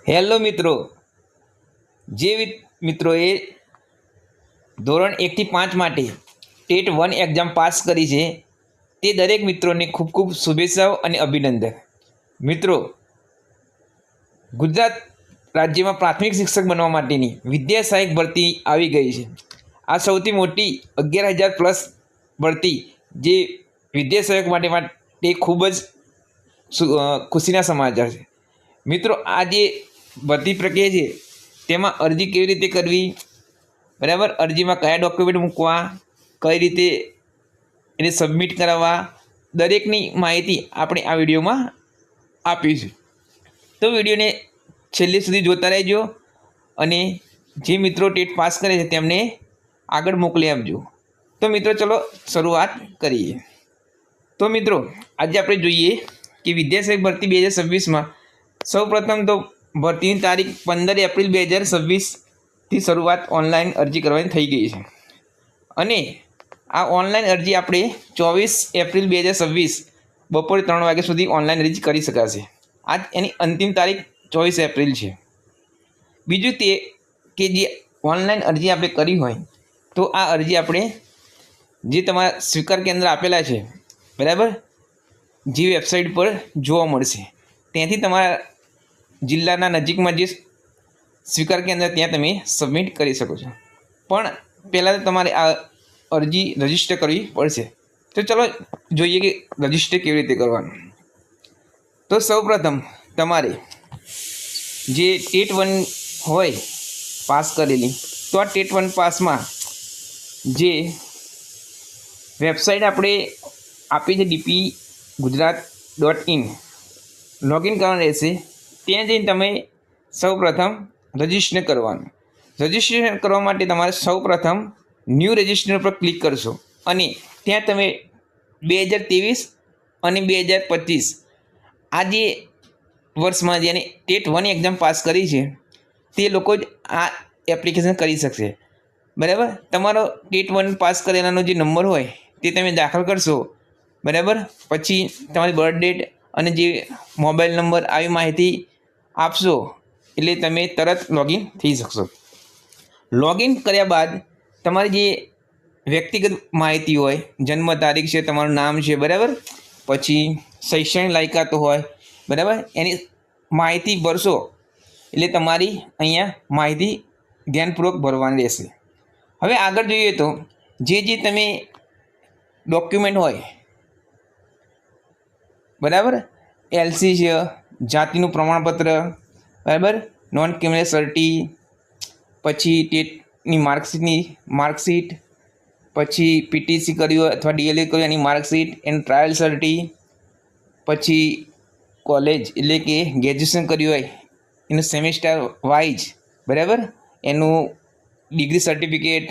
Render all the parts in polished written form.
Hello મિત્રો, જે મિત્રોએ ધોરણ 1 થી 5 માટે ટેટ 1 એક્ઝામ પાસ કરી છે તે દરેક મિત્રોને ખૂબ ખૂબ શુભેચ્છાઓ અને અભિનંદન। મિત્રો, ગુજરાત રાજ્યમાં પ્રાથમિક શિક્ષક બનવા માટેની વિદ્યા સહાયક ભરતી આવી ગઈ છે। આ સૌથી મોટી 11,000 પ્લસ ભરતી જે વિદ્યા સહાયક માટે ખૂબ જ ખુશીના સમાચાર છે। મિત્રો, આ જે ભરતી પ્રક્રિયા છે તેમાં અરજી કેવી રીતે કરવી, બરાબર, અરજીમાં કયા ડોક્યુમેન્ટ મૂકવા, કઈ રીતે એને સબમિટ કરાવવા, દરેકની માહિતી આપણે આ વિડીયોમાં આપીશું। તો વિડીયોને છેલ્લે સુધી જોતા રહેજો અને જે મિત્રો ટેટ પાસ કરે છે તેમને આગળ મોકલી આપજો। તો મિત્રો, ચલો શરૂઆત કરીએ। તો મિત્રો, આજે આપણે જોઈએ કે વિદ્યા સહાયક ભરતી 2026માં સૌપ્રથમ તો ભરતીની તારીખ 15 એપ્રિલ 2026થી શરૂઆત ઓનલાઈન અરજી કરવાની થઈ ગઈ છે અને આ ઓનલાઈન અરજી આપણે 24 એપ્રિલ 2026 બપોરે 3 વાગ્યા સુધી ઓનલાઈન અરજી કરી શકાશે। આજ એની અંતિમ તારીખ 24 એપ્રિલ છે। બીજું તે કે જે ઓનલાઈન અરજી આપણે કરી હોય તો આ અરજી આપણે જે તમારા સ્વીકાર કેન્દ્ર આપેલા છે, બરાબર, જે વેબસાઇટ પર જોવા મળશે ત્યાંથી તમારા જિલ્લાના નજીકમાં જે સ્વીકાર કેન્દ્ર ત્યાં તમે સબમિટ કરી શકો છો। પણ પહેલાં તમારે આ અરજી રજીસ્ટર કરવી પડશે। તો ચલો જોઈએ કે રજીસ્ટર કેવી રીતે કરવાનું। તો સૌપ્રથમ તમારે જે ટેટ 1 હોય પાસ કરેલી, તો આ ટેટ 1 પાસમાં જે વેબસાઇટ આપણે આપી છે dp.gujarat.in લોગિન કરવાનું રહેશે। ત્યાં જઈને તમે સૌપ્રથમ રજિસ્ટર કરવાનું। રજિસ્ટ્રેશન કરવા માટે તમારે સૌપ્રથમ ન્યૂ રજિસ્ટર પર ક્લિક કરશો અને ત્યાં તમે 2023 અને 2025 આ જે વર્ષમાં જેને ટેટ 1 એક્ઝામ પાસ કરી છે તે લોકો જ આ એપ્લિકેશન કરી શકશે, બરાબર। તમારો ટેટ 1 પાસ કરેલાનો જે નંબર હોય તે તમે દાખલ કરશો, બરાબર। પછી તમારી બર્થ ડેટ અને જે મોબાઈલ નંબર આવી માહિતી આપશો એટલે તમે તરત લોગિન થઈ શકશો। લોગિન કર્યા બાદ તમારી જે વ્યક્તિગત માહિતી હોય, જન્મ તારીખ છે, તમારું નામ છે, બરાબર, પછી શૈક્ષણિક લાયકાતો હોય, બરાબર, એની માહિતી ભરશો એટલે તમારી અહીંયા માહિતી ધ્યાનપૂર્વક ભરવાની રહેશે। હવે આગળ જોઈએ તો જે તમે ડોક્યુમેન્ટ હોય, બરાબર, એલસી છે, જાતિનું પ્રમાણપત્ર, બરાબર, નોન ક્રિમિનલ સર્ટી, પછી ટેટની માર્કશીટ, પછી પીટીસી કર્યું હોય અથવા ડીએલએ કર્યું એની માર્કશીટ, એનું ટ્રાયલ સર્ટી, પછી કોલેજ એટલે કે ગ્રેજ્યુએશન કર્યું હોય એનું સેમેસ્ટર વાઇઝ, બરાબર, એનું ડિગ્રી સર્ટિફિકેટ,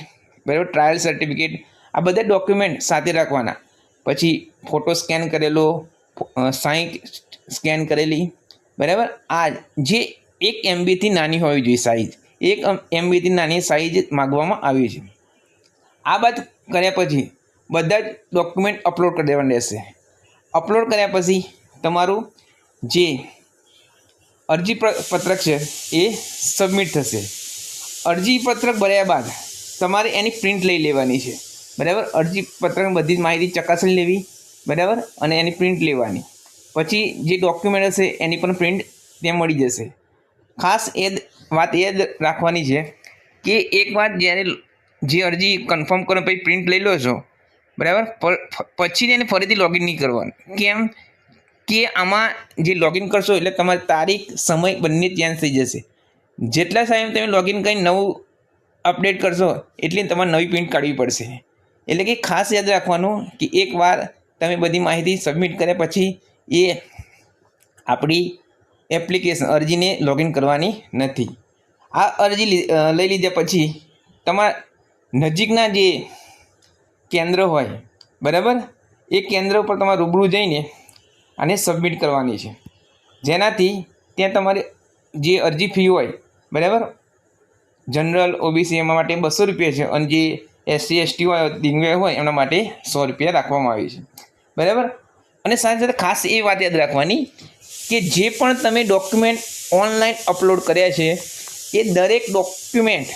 બરાબર, ટ્રાયલ સર્ટિફિકેટ, આ બધા ડોક્યુમેન્ટ સાથે રાખવાના। પછી ફોટો સ્કેન કરેલો, સાઈન સ્કેન કરેલી, બરાબર, આ જે 1 MBથી નાની હોવી જોઈએ સાઇઝ, 1 MBથી નાની સાઇઝ માગવામાં આવી છે। આ બાદ કર્યા પછી બધા જ ડોક્યુમેન્ટ અપલોડ કરી દેવાના રહેશે। અપલોડ કર્યા પછી તમારું જે અરજી પત્રક છે એ સબમિટ થશે। અરજી પત્રક ભર્યા બાદ તમારે એની પ્રિન્ટ લઈ લેવાની છે, બરાબર। અરજી પત્રકની બધી જ માહિતી ચકાસણી લેવી, બરાબર, અને એની પ્રિન્ટ લેવાની। પછી જે ડોક્યુમેન્ટ હશે એની પણ પ્રિન્ટ ત્યાં મળી જશે। ખાસ વાત એ રાખવાની છે કે એક વાત જ્યારે જે અરજી કન્ફર્મ કરો પછી પ્રિન્ટ લઈ લો છો, બરાબર, પછી એને ફરીથી લોગિન નહીં કરવાનું। કેમ કે આમાં જે લોગિન કરશો એટલે તમારી તારીખ, સમય બંને ચેન્જ થઈ જશે। જેટલા સમય તમે લોગિન કરીને નવું અપડેટ કરશો એટલી તમારે નવી પ્રિન્ટ કાઢવી પડશે। એટલે કે ખાસ યાદ રાખવાનું કે એકવાર તમે બધી માહિતી સબમિટ કર્યા પછી એ આપણી એપ્લિકેશન અરજીને લોગિન કરવાની નથી। આ અરજી લઈ લીધા પછી તમારા નજીકના જે કેન્દ્ર હોય, બરાબર, એ કેન્દ્ર ઉપર તમારે રૂબરૂ જઈને આને સબમિટ કરવાની છે। જેનાથી ત્યાં તમારે જે અરજી ફી હોય, બરાબર, જનરલ ઓબીસી એમાં માટે 200 રૂપિયા છે અને જે એસસી એસટી હોય, દિવ્યાંગ હોય એમના માટે 100 રૂપિયા રાખવામાં આવી છે, બરાબર। અને સાથે સાથે ખાસ એ વાત યાદ રાખવાની કે જે પણ તમે ડોક્યુમેન્ટ ઓનલાઈન અપલોડ કર્યા છે એ દરેક ડોક્યુમેન્ટ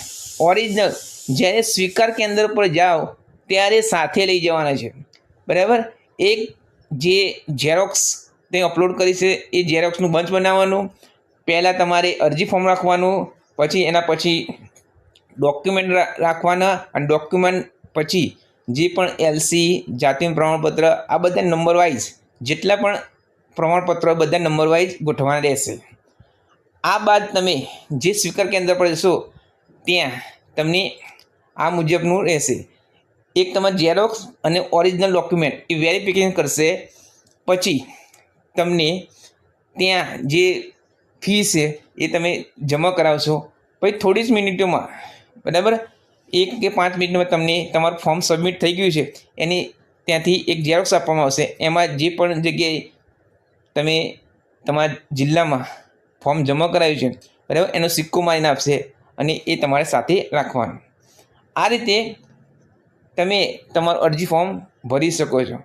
ઓરિજિનલ જ્યારે સ્વીકાર કેન્દ્ર પર જાઓ ત્યારે સાથે લઈ જવાના છે, બરાબર. એક જે ઝેરોક્સ તે અપલોડ કરી છે એ ઝેરોક્સનું બંચ બનાવવાનું, પહેલાં તમારે અરજી ફોર્મ રાખવાનું, પછી એના પછી ડોક્યુમેન્ટ રાખવાના, અને ડોક્યુમેન્ટ પછી જે પણ એલસી, જાતિનું પ્રમાણપત્ર, આ બધા નંબર વાઇઝ જેટલા પણ પ્રમાણપત્રો બધા નંબર વાઇઝ ગોઠવવાના રહેશે. આ બાદ તમે જે સ્વીકાર કેન્દ્ર પર જશો ત્યાં તમને આ મુજબનું રહેશે. એક તમારે ઝેરોક્સ અને ઓરિજિનલ ડોક્યુમેન્ટ એ વેરિફિકેશન કરશે. પછી તમને ત્યાં જે ફી છે એ તમે જમા કરાવશો. પછી થોડી જ મિનિટોમાં, બરાબર, 1 કે 5 મિનિટમાં તમને તમારું ફોર્મ સબમિટ થઈ ગયું છે એની ત્યાંથી એક ઝેરોક્સ આપવામાં આવશે. એમાં જે પણ જગ્યાએ તમે તમારા જિલ્લામાં ફોર્મ જમા કરાવ્યું છે, બરાબર, એનો સિક્કો મારીને આપશે અને એ તમારે સાથે રાખવાનું. આ રીતે તમે તમારું અરજી ફોર્મ ભરી શકો છો,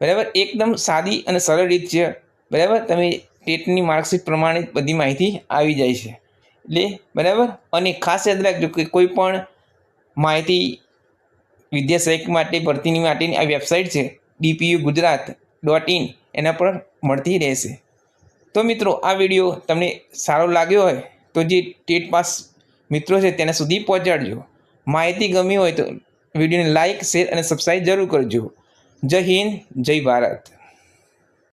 બરાબર. એકદમ સાદી અને સરળ રીત છે, બરાબર. તમે ટેટની માર્કશીટ પ્રમાણે બધી માહિતી આવી જાય છે એટલે, બરાબર. અને ખાસ યાદ રાખજો કે કોઈ પણ માહિતી વિદ્યા સહાયક માટે ભરતીની માટેની આ વેબસાઇટ છે dpugujarat.in, એના પર મળતી રહેશે. તો મિત્રો, આ વિડીયો તમને સારો લાગ્યો હોય તો જે ટેટ પાસ મિત્રો છે તેના સુધી પહોંચાડજો. માહિતી ગમી હોય તો વિડીયોને લાઇક, શેર અને સબસ્ક્રાઈબ જરૂર કરજો. જય હિન્દ, જય ભારત.